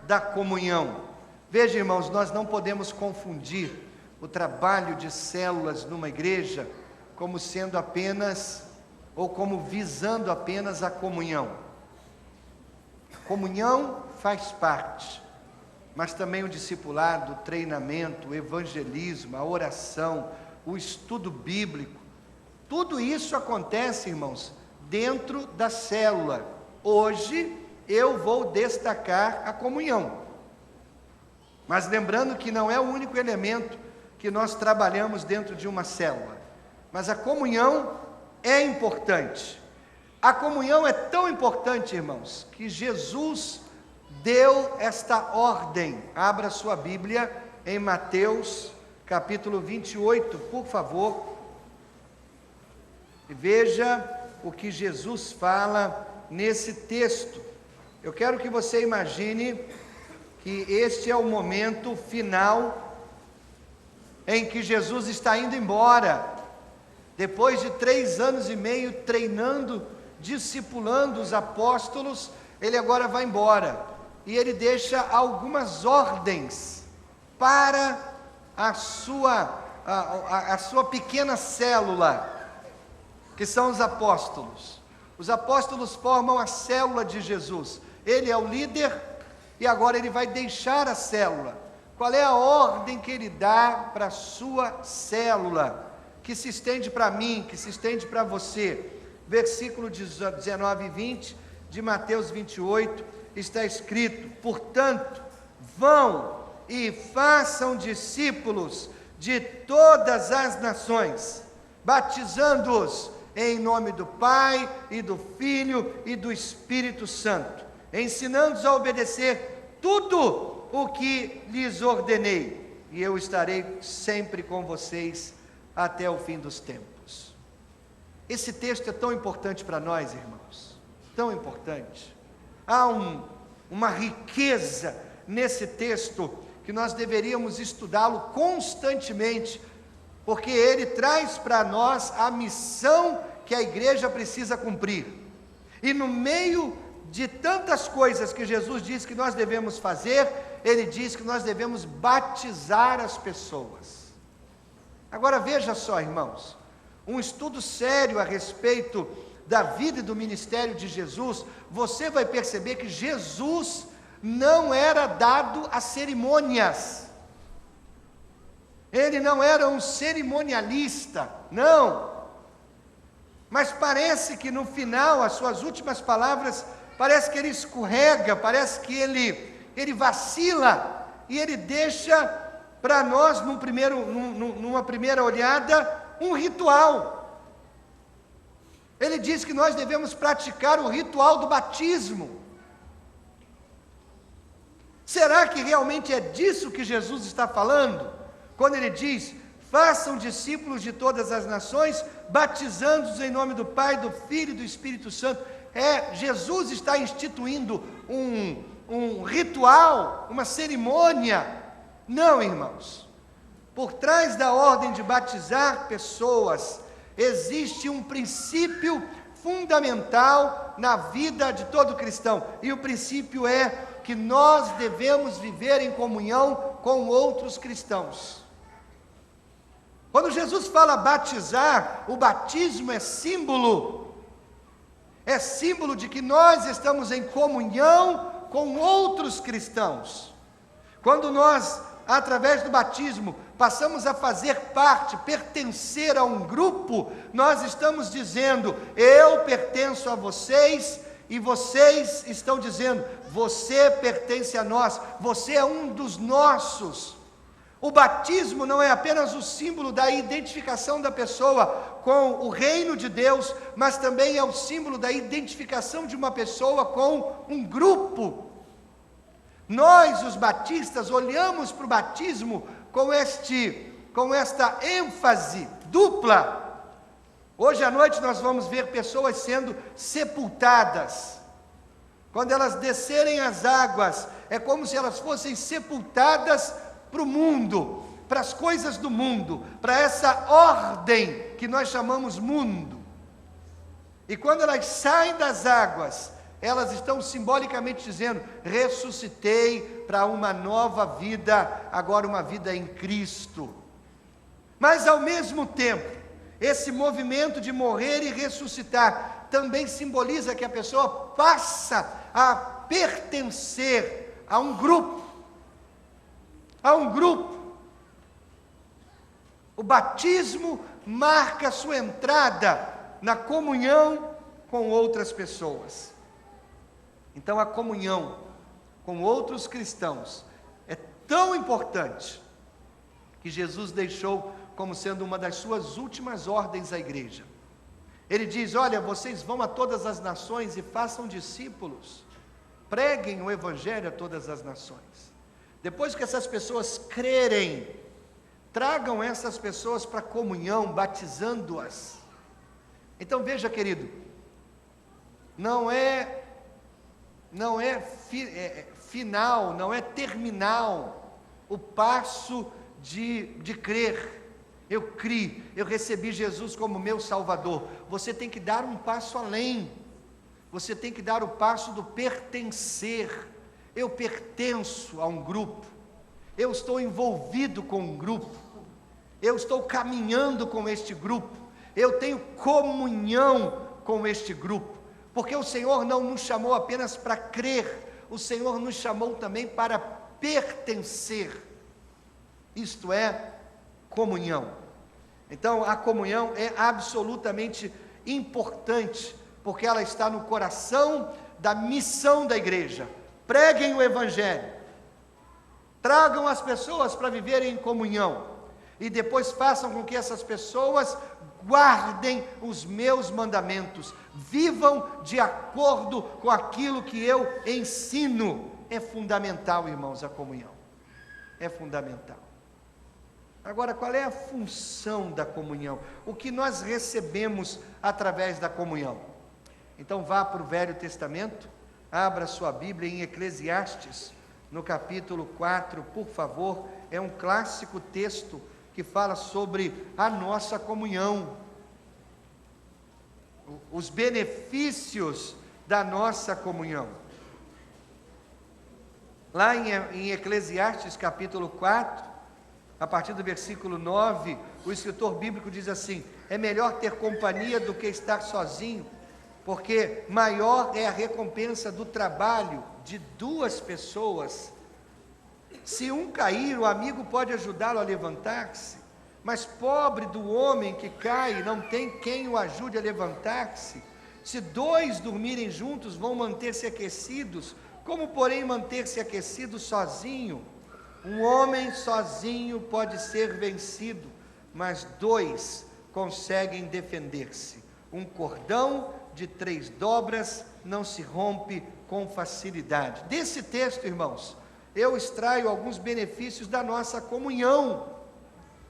Da comunhão. Veja, irmãos, nós não podemos confundir o trabalho de células numa igreja como sendo apenas, ou como visando apenas a comunhão. A comunhão faz parte, mas também o discipulado, o treinamento, o evangelismo, a oração, o estudo bíblico, tudo isso acontece, irmãos, dentro da célula. Hoje eu vou destacar a comunhão, mas lembrando que não é o único elemento que nós trabalhamos dentro de uma célula, mas a comunhão é importante. A comunhão é tão importante, irmãos, que Jesus deu esta ordem. Abra sua Bíblia em Mateus capítulo 28, por favor, e veja o que Jesus fala nesse texto. Eu quero que você imagine que este é o momento final em que Jesus está indo embora. Depois de 3 anos e meio treinando, discipulando os apóstolos, ele agora vai embora. E ele deixa algumas ordens para a sua pequena célula, que são os apóstolos. Os apóstolos formam a célula de Jesus. Ele é o líder e agora ele vai deixar a célula. Qual é a ordem que ele dá para a sua célula, que se estende para mim, que se estende para você? Versículo 19 e 20 de Mateus 28, está escrito: portanto, vão e façam discípulos de todas as nações, batizando-os em nome do Pai, e do Filho, e do Espírito Santo, ensinando-os a obedecer tudo o que lhes ordenei, e eu estarei sempre com vocês até o fim dos tempos. Esse texto é tão importante para nós, irmãos, tão importante. Há uma riqueza nesse texto que nós deveríamos estudá-lo constantemente, porque ele traz para nós a missão que a igreja precisa cumprir. E no meio de tantas coisas que Jesus diz que nós devemos fazer, ele diz que nós devemos batizar as pessoas. Agora veja só, irmãos, um estudo sério a respeito da vida e do ministério de Jesus, você vai perceber que Jesus não era dado a cerimônias. Ele não era um cerimonialista, não. Mas parece que no final, as suas últimas palavras, parece que ele escorrega, parece que ele vacila, e ele deixa para nós, numa primeira olhada, um ritual. Ele diz que nós devemos praticar o ritual do batismo. Será que realmente é disso que Jesus está falando? Quando ele diz: façam discípulos de todas as nações, batizando-os em nome do Pai, do Filho e do Espírito Santo. Jesus está instituindo um ritual, uma cerimônia. Não, irmãos. Por trás da ordem de batizar pessoas, existe um princípio fundamental na vida de todo cristão. E o princípio é que nós devemos viver em comunhão com outros cristãos. Quando Jesus fala batizar, o batismo é símbolo de que nós estamos em comunhão com outros cristãos. Quando nós, através do batismo, passamos a fazer parte, pertencer a um grupo, nós estamos dizendo: eu pertenço a vocês, e vocês estão dizendo: você pertence a nós, você é um dos nossos. O batismo não é apenas o símbolo da identificação da pessoa com o reino de Deus, mas também é o símbolo da identificação de uma pessoa com um grupo. Nós, os batistas, olhamos para o batismo com esta ênfase dupla. Hoje à noite nós vamos ver pessoas sendo sepultadas. Quando elas descerem as águas, é como se elas fossem sepultadas para o mundo, para as coisas do mundo, para essa ordem que nós chamamos mundo. E quando elas saem das águas, elas estão simbolicamente dizendo: ressuscitei para uma nova vida, agora uma vida em Cristo. Mas ao mesmo tempo, esse movimento de morrer e ressuscitar também simboliza que a pessoa passa a pertencer a um grupo. O batismo marca a sua entrada na comunhão com outras pessoas. Então a comunhão com outros cristãos é tão importante que Jesus deixou como sendo uma das suas últimas ordens à igreja. Ele diz: olha, vocês vão a todas as nações e façam discípulos, preguem o evangelho a todas as nações. Depois que essas pessoas crerem, tragam essas pessoas para a comunhão, batizando-as. Então veja, querido, não é final, não é terminal o passo de crer. Eu criei, eu recebi Jesus como meu Salvador. Você tem que dar um passo além. Você tem que dar o passo do pertencer. Eu pertenço a um grupo. Eu estou envolvido com um grupo. Eu estou caminhando com este grupo. Eu tenho comunhão com este grupo. Porque o Senhor não nos chamou apenas para crer, o Senhor nos chamou também para pertencer. Isto é comunhão. Então a comunhão é absolutamente importante, porque ela está no coração da missão da igreja. Preguem o evangelho, tragam as pessoas para viverem em comunhão, e depois façam com que essas pessoas guardem os meus mandamentos, vivam de acordo com aquilo que eu ensino. É fundamental, irmãos, a comunhão. É fundamental. Agora, qual é a função da comunhão? O que nós recebemos através da comunhão? Então vá para o Velho Testamento, abra sua Bíblia em Eclesiastes, no capítulo 4, por favor. É um clássico texto que fala sobre a nossa comunhão, os benefícios da nossa comunhão. Lá em Eclesiastes capítulo 4, a partir do versículo 9, o escritor bíblico diz assim: é melhor ter companhia do que estar sozinho, porque maior é a recompensa do trabalho de duas pessoas. Se um cair, o amigo pode ajudá-lo a levantar-se, mas pobre do homem que cai, não tem quem o ajude a levantar-se. Se dois dormirem juntos, vão manter-se aquecidos, como porém manter-se aquecido sozinho? Um homem sozinho pode ser vencido, mas dois conseguem defender-se. Um cordão de 3 dobras não se rompe com facilidade. Desse texto, irmãos, eu extraio alguns benefícios da nossa comunhão.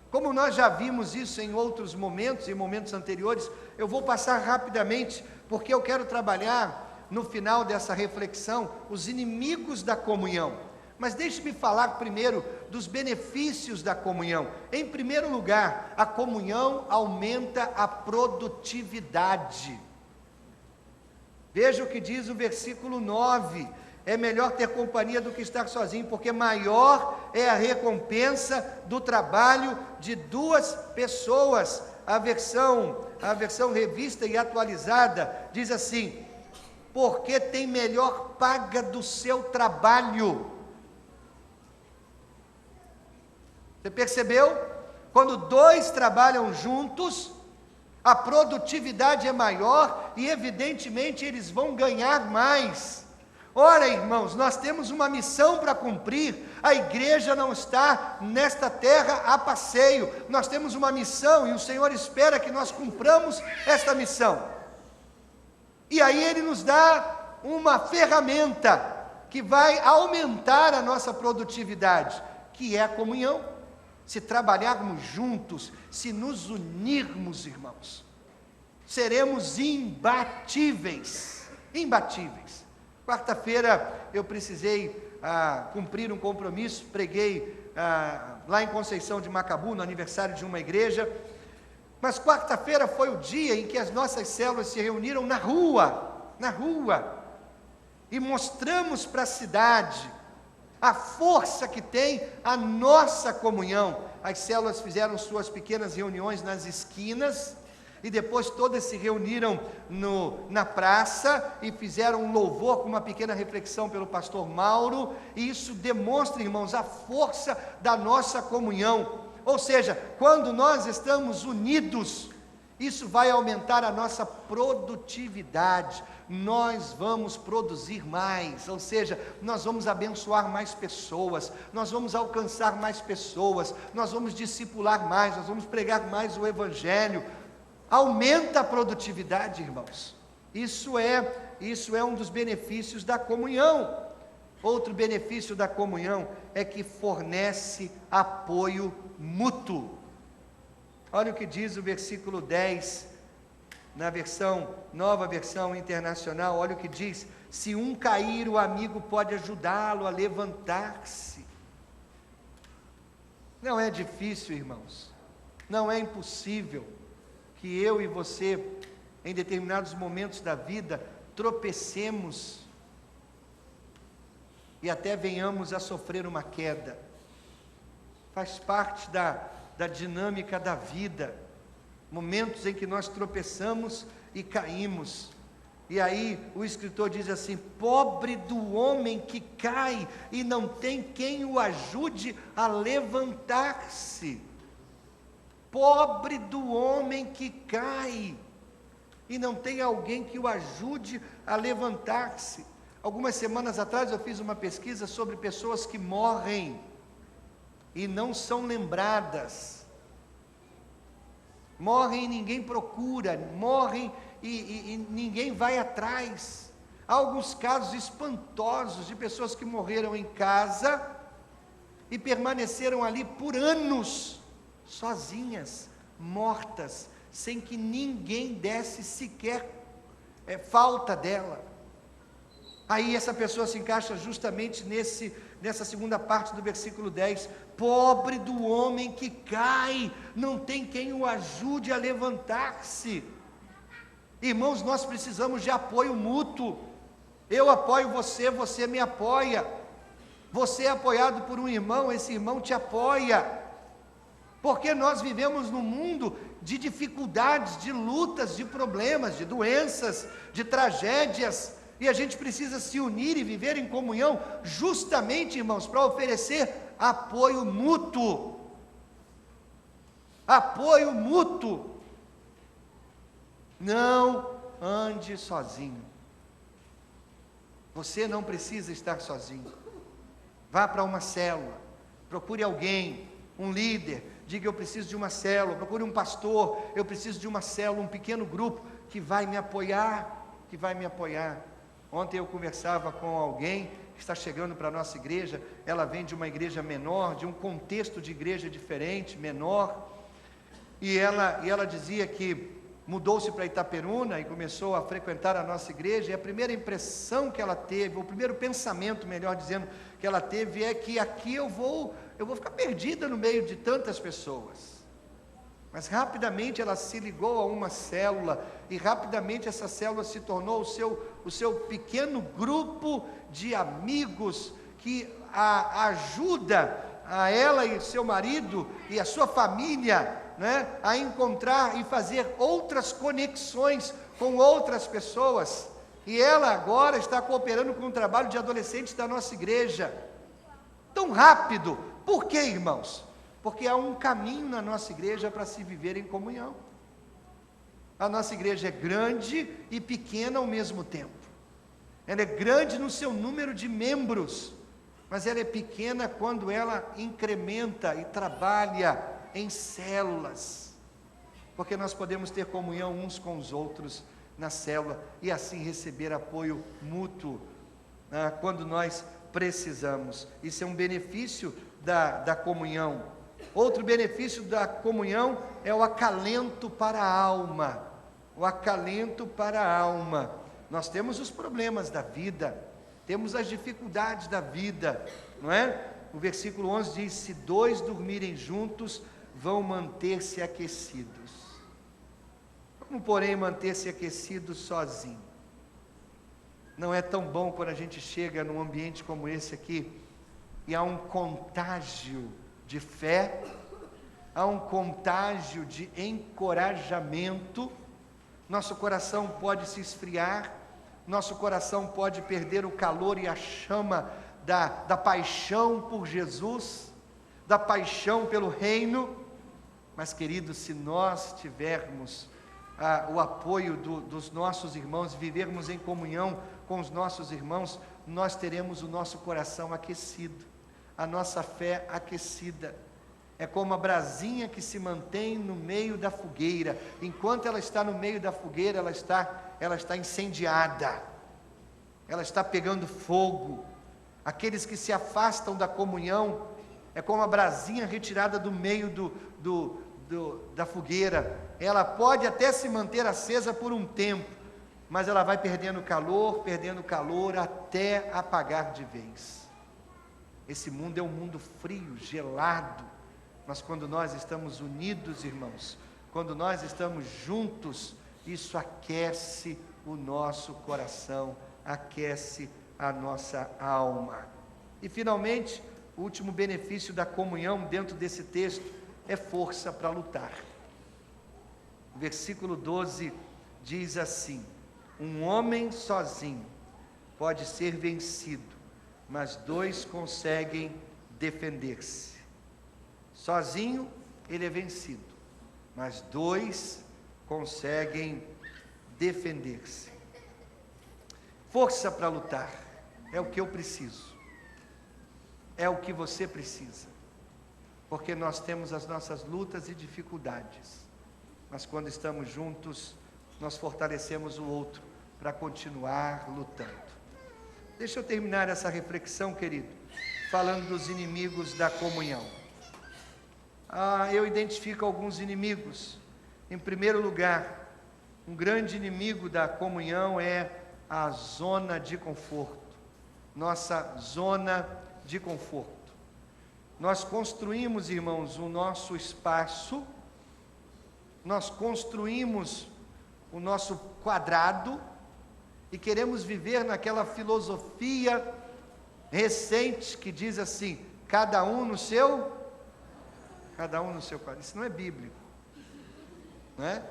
Como nós já vimos isso em outros momentos, em momentos anteriores, eu vou passar rapidamente, porque eu quero trabalhar no final dessa reflexão os inimigos da comunhão. Mas deixe-me falar primeiro dos benefícios da comunhão. Em primeiro lugar, a comunhão aumenta a produtividade. Veja o que diz o versículo 9: é melhor ter companhia do que estar sozinho, porque maior é a recompensa do trabalho de duas pessoas. A versão revista e atualizada diz assim: porque tem melhor paga do seu trabalho. Você percebeu? Quando dois trabalham juntos, a produtividade é maior e evidentemente eles vão ganhar mais. Ora, irmãos, nós temos uma missão para cumprir. A igreja não está nesta terra a passeio. Nós temos uma missão e o Senhor espera que nós cumpramos esta missão. E aí Ele nos dá uma ferramenta que vai aumentar a nossa produtividade, que é a comunhão. Se trabalharmos juntos, se nos unirmos, irmãos, seremos imbatíveis. Imbatíveis. Quarta-feira eu precisei cumprir um compromisso, preguei lá em Conceição de Macabu, no aniversário de uma igreja, mas quarta-feira foi o dia em que as nossas células se reuniram na rua, e mostramos para a cidade a força que tem a nossa comunhão. As células fizeram suas pequenas reuniões nas esquinas, e depois todas se reuniram na praça e fizeram um louvor com uma pequena reflexão pelo pastor Mauro, e isso demonstra, irmãos, a força da nossa comunhão. Ou seja, quando nós estamos unidos, isso vai aumentar a nossa produtividade, nós vamos produzir mais, ou seja, nós vamos abençoar mais pessoas, nós vamos alcançar mais pessoas, nós vamos discipular mais, nós vamos pregar mais o Evangelho. Aumenta a produtividade, irmãos. Isso é um dos benefícios da comunhão. Outro benefício da comunhão é que fornece apoio mútuo. Olha o que diz o versículo 10, na nova versão internacional. Olha o que diz: se um cair, o amigo pode ajudá-lo a levantar-se. Não é difícil, irmãos, não é impossível que eu e você, em determinados momentos da vida, tropecemos e até venhamos a sofrer uma queda. Faz parte da dinâmica da vida, momentos em que nós tropeçamos e caímos. E aí o escritor diz assim: pobre do homem que cai e não tem quem o ajude a levantar-se. Pobre do homem que cai e não tem alguém que o ajude a levantar-se. Algumas semanas atrás eu fiz uma pesquisa sobre pessoas que morrem e não são lembradas. Morrem e ninguém procura, morrem e ninguém vai atrás. Há alguns casos espantosos de pessoas que morreram em casa e permaneceram ali por anos, sozinhas, mortas, sem que ninguém desse sequer falta dela. Aí essa pessoa se encaixa justamente nessa segunda parte do versículo 10, pobre do homem que cai, não tem quem o ajude a levantar-se. Irmãos, nós precisamos de apoio mútuo. Eu apoio você, você me apoia. Você é apoiado por um irmão, esse irmão te apoia. Porque nós vivemos num mundo de dificuldades, de lutas, de problemas, de doenças, de tragédias, e a gente precisa se unir e viver em comunhão, justamente, irmãos, para oferecer apoio mútuo. Apoio mútuo. Não ande sozinho. Você não precisa estar sozinho. Vá para uma célula, procure alguém, um líder. Diga: eu preciso de uma célula. Procure um pastor. Eu preciso de uma célula, um pequeno grupo que vai me apoiar, Ontem eu conversava com alguém que está chegando para a nossa igreja. Ela vem de uma igreja menor, de um contexto de igreja diferente, menor, e ela dizia que mudou-se para Itaperuna e começou a frequentar a nossa igreja, e a primeira impressão que ela teve, o primeiro pensamento, melhor dizendo, que ela teve é que aqui eu vou ficar perdida no meio de tantas pessoas. Mas rapidamente ela se ligou a uma célula, e rapidamente essa célula se tornou o seu pequeno grupo de amigos, que ajuda a ela e seu marido e a sua família, né, a encontrar e fazer outras conexões com outras pessoas. E ela agora está cooperando com o trabalho de adolescentes da nossa igreja. Tão rápido. Por quê, irmãos? Porque há um caminho na nossa igreja para se viver em comunhão. A nossa igreja é grande e pequena ao mesmo tempo. ela é grande no seu número de membros, mas ela é pequena quando ela incrementa e trabalha em células, porque nós podemos ter comunhão uns com os outros na célula e assim receber apoio mútuo, né, quando nós precisamos. Isso é um benefício da comunhão. Outro benefício da comunhão é o acalento para a alma. O acalento para a alma. Nós temos os problemas da vida, temos as dificuldades da vida, não é? O versículo 11 diz: se dois dormirem juntos, vão manter-se aquecidos. Como, porém, manter-se aquecidos sozinho? Não é tão bom quando a gente chega num ambiente como esse aqui, e há um contágio de fé, há um contágio de encorajamento. Nosso coração pode se esfriar, nosso coração pode perder o calor e a chama da paixão por Jesus, da paixão pelo reino. Mas, queridos, se nós tivermos o apoio dos nossos irmãos, vivermos em comunhão com os nossos irmãos, nós teremos o nosso coração aquecido, a nossa fé aquecida. É como a brasinha que se mantém no meio da fogueira. Enquanto ela está no meio da fogueira, ela está incendiada, ela está pegando fogo. Aqueles que se afastam da comunhão, é como a brasinha retirada do meio da fogueira. Ela pode até se manter acesa por um tempo, mas ela vai perdendo calor até apagar de vez. Esse mundo é um mundo frio, gelado, mas quando nós estamos unidos, irmãos, quando nós estamos juntos, isso aquece o nosso coração, aquece a nossa alma. E finalmente, o último benefício da comunhão dentro desse texto é força para lutar. O versículo 12 diz assim: um homem sozinho pode ser vencido, mas dois conseguem defender-se. Sozinho ele é vencido, mas dois conseguem defender-se. Força para lutar é o que eu preciso, é o que você precisa, porque nós temos as nossas lutas e dificuldades, mas quando estamos juntos, nós fortalecemos o outro para continuar lutando. Deixa eu terminar essa reflexão, querido, falando dos inimigos da comunhão. Eu identifico alguns inimigos. Em primeiro lugar, um grande inimigo da comunhão é a zona de conforto. Nossa zona de conforto. Nós construímos, irmãos, o nosso espaço, nós construímos o nosso quadrado e queremos viver naquela filosofia recente que diz assim: cada um no seu quadrado. Isso não é bíblico, não é?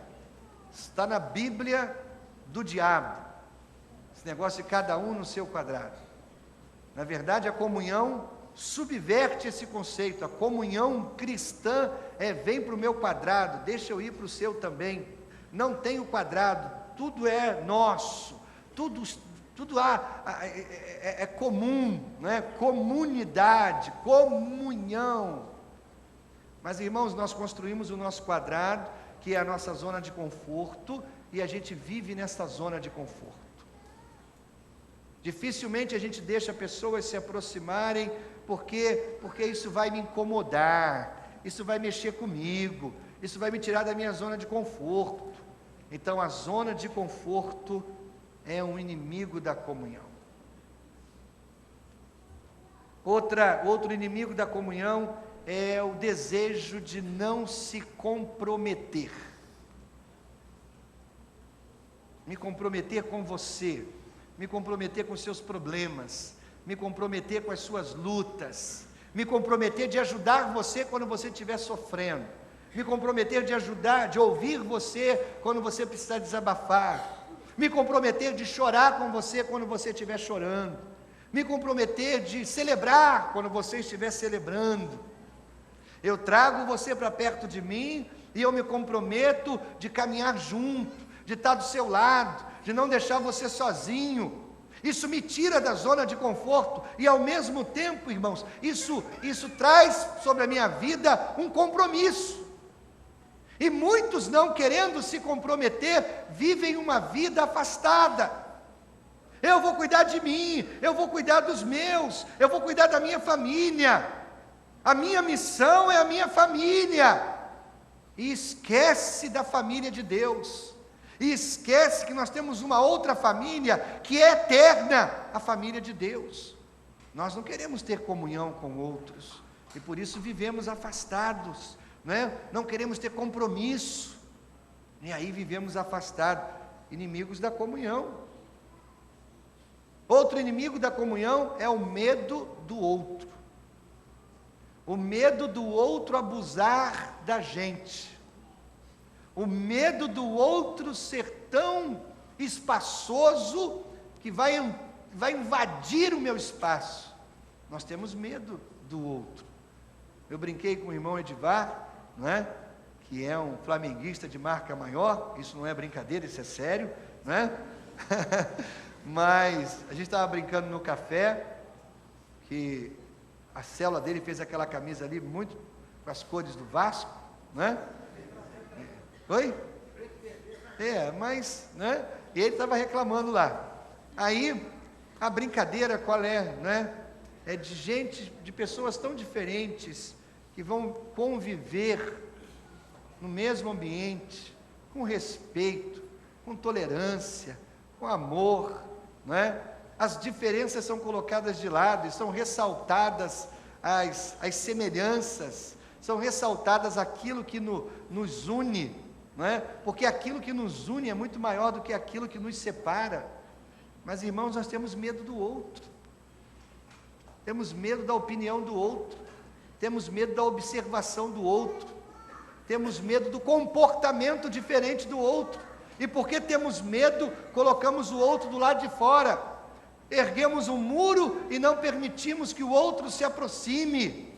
Está na Bíblia do diabo, esse negócio de cada um no seu quadrado. Na verdade, a comunhão subverte esse conceito. A comunhão cristã vem para o meu quadrado, deixa eu ir para o seu também. Não tem o quadrado, tudo é nosso, tudo é comum, não é? Comunidade, comunhão. Mas, irmãos, nós construímos o nosso quadrado, que é a nossa zona de conforto, e a gente vive nessa zona de conforto. Dificilmente a gente deixa pessoas se aproximarem, porque isso vai me incomodar, isso vai mexer comigo, isso vai me tirar da minha zona de conforto. Então a zona de conforto é um inimigo da comunhão. Outro inimigo da comunhão é o desejo de não se comprometer. Me comprometer com você, me comprometer com os seus problemas, me comprometer com as suas lutas, me comprometer de ajudar você quando você estiver sofrendo, me comprometer de ajudar, de ouvir você quando você precisar desabafar, me comprometer de chorar com você quando você estiver chorando, me comprometer de celebrar quando você estiver celebrando. Eu trago você para perto de mim e eu me comprometo de caminhar junto, de estar do seu lado, de não deixar você sozinho. Isso me tira da zona de conforto e, ao mesmo tempo, irmãos, isso traz sobre a minha vida um compromisso. E muitos, não querendo se comprometer, vivem uma vida afastada. Eu vou cuidar de mim, eu vou cuidar dos meus, eu vou cuidar da minha família. A minha missão é a minha família. E esquece da família de Deus. E esquece que nós temos uma outra família que é eterna, a família de Deus. Nós não queremos ter comunhão com outros, e por isso vivemos afastados, não queremos ter compromisso, e aí vivemos afastados, inimigos da comunhão. Outro inimigo da comunhão é o medo do outro. O medo do outro abusar da gente. O medo do outro ser tão espaçoso que vai invadir o meu espaço. Nós temos medo do outro. Eu brinquei com o irmão Edivar, que é um flamenguista de marca maior. Isso não é brincadeira, isso é sério, Mas a gente estava brincando no café, que a célula dele fez aquela camisa ali, muito com as cores do Vasco, Oi? Mas, e ele estava reclamando lá. Aí, a brincadeira qual é, É de pessoas tão diferentes, que vão conviver no mesmo ambiente, com respeito, com tolerância, com amor, As diferenças são colocadas de lado e são ressaltadas as semelhanças, são ressaltadas aquilo que nos une, porque aquilo que nos une é muito maior do que aquilo que nos separa. Mas, irmãos, nós temos medo do outro, temos medo da opinião do outro, temos medo da observação do outro, temos medo do comportamento diferente do outro, e porque temos medo, colocamos o outro do lado de fora, erguemos um muro e não permitimos que o outro se aproxime.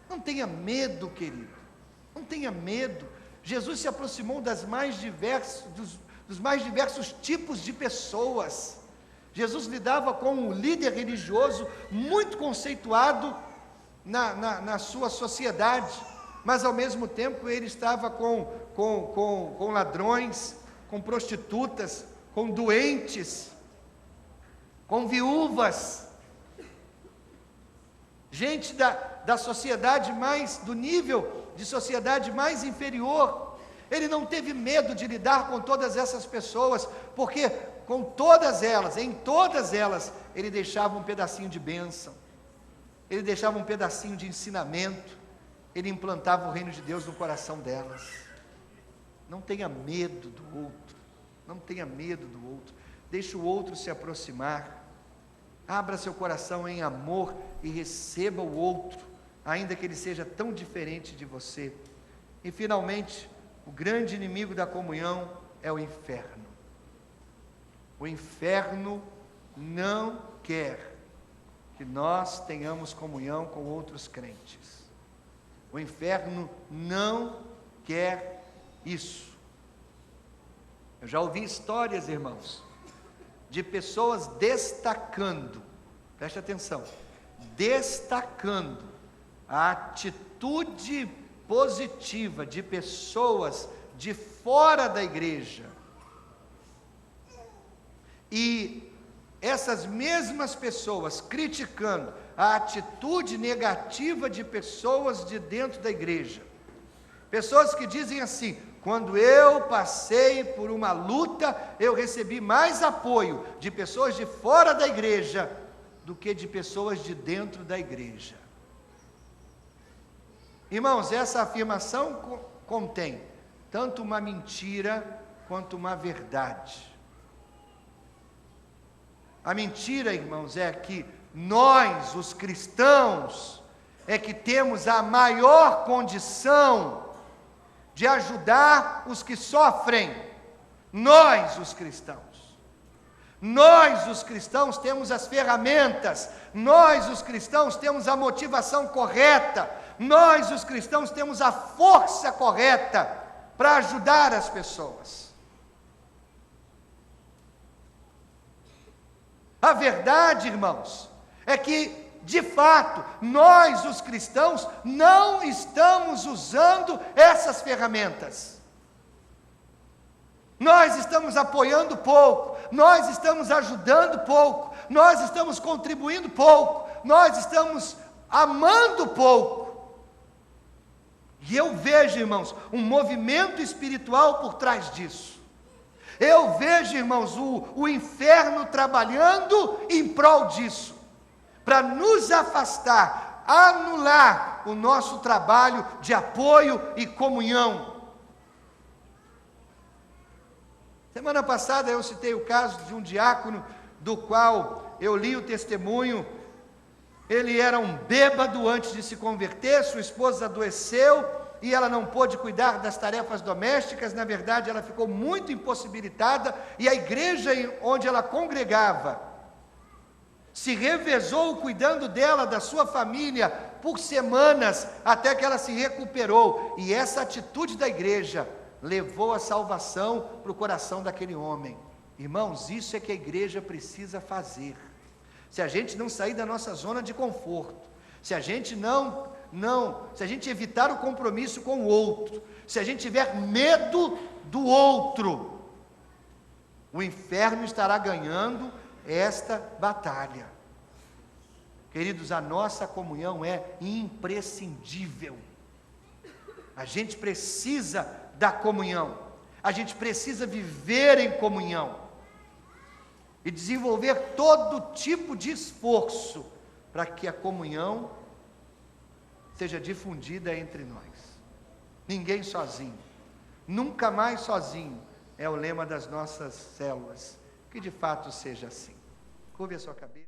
Não tenha medo, querido, não tenha medo. Jesus se aproximou dos mais diversos tipos de pessoas. Jesus lidava com um líder religioso muito conceituado na sua sociedade, mas ao mesmo tempo ele estava com ladrões, com prostitutas, com doentes, com viúvas, gente da sociedade do nível de sociedade mais inferior. Ele não teve medo de lidar com todas essas pessoas, porque em todas elas, ele deixava um pedacinho de bênção, ele deixava um pedacinho de ensinamento, ele implantava o reino de Deus no coração delas. Não tenha medo do outro, não tenha medo do outro, deixe o outro se aproximar, abra seu coração em amor e receba o outro, ainda que ele seja tão diferente de você. E finalmente, o grande inimigo da comunhão é o inferno. O inferno não quer que nós tenhamos comunhão com outros crentes. O inferno não quer isso. Eu já ouvi histórias, irmãos, de pessoas destacando, preste atenção, destacando a atitude positiva de pessoas de fora da igreja, e essas mesmas pessoas criticando a atitude negativa de pessoas de dentro da igreja. Pessoas que dizem assim: quando eu passei por uma luta, eu recebi mais apoio de pessoas de fora da igreja do que de pessoas de dentro da igreja. Irmãos, essa afirmação contém tanto uma mentira quanto uma verdade. A mentira, irmãos, é que nós, os cristãos, é que temos a maior condição de ajudar os que sofrem. Nós, os cristãos. Nós, os cristãos, temos as ferramentas. Nós, os cristãos, temos a motivação correta. Nós, os cristãos, temos a força correta para ajudar as pessoas. A verdade, irmãos, é que, de fato, nós, os cristãos, não estamos usando essas ferramentas. Nós estamos apoiando pouco, nós estamos ajudando pouco, nós estamos contribuindo pouco, nós estamos amando pouco. E eu vejo, irmãos, um movimento espiritual por trás disso. Eu vejo, irmãos, o inferno trabalhando em prol disso, para nos afastar, anular o nosso trabalho de apoio e comunhão. Semana passada eu citei o caso de um diácono, do qual eu li o testemunho. Ele era um bêbado antes de se converter, sua esposa adoeceu, e ela não pôde cuidar das tarefas domésticas. Na verdade, ela ficou muito impossibilitada, e a igreja onde ela congregava se revezou cuidando dela, da sua família, por semanas, até que ela se recuperou. E essa atitude da igreja levou a salvação para o coração daquele homem. Irmãos, isso é que a igreja precisa fazer. Se a gente não sair da nossa zona de conforto, se a gente se a gente evitar o compromisso com o outro, se a gente tiver medo do outro, o inferno estará ganhando esta batalha. Queridos, a nossa comunhão é imprescindível. A gente precisa da comunhão, a gente precisa viver em comunhão e desenvolver todo tipo de esforço para que a comunhão seja difundida entre nós. Ninguém sozinho, nunca mais sozinho, é o lema das nossas células. Que de fato seja assim. Curve a sua cabeça.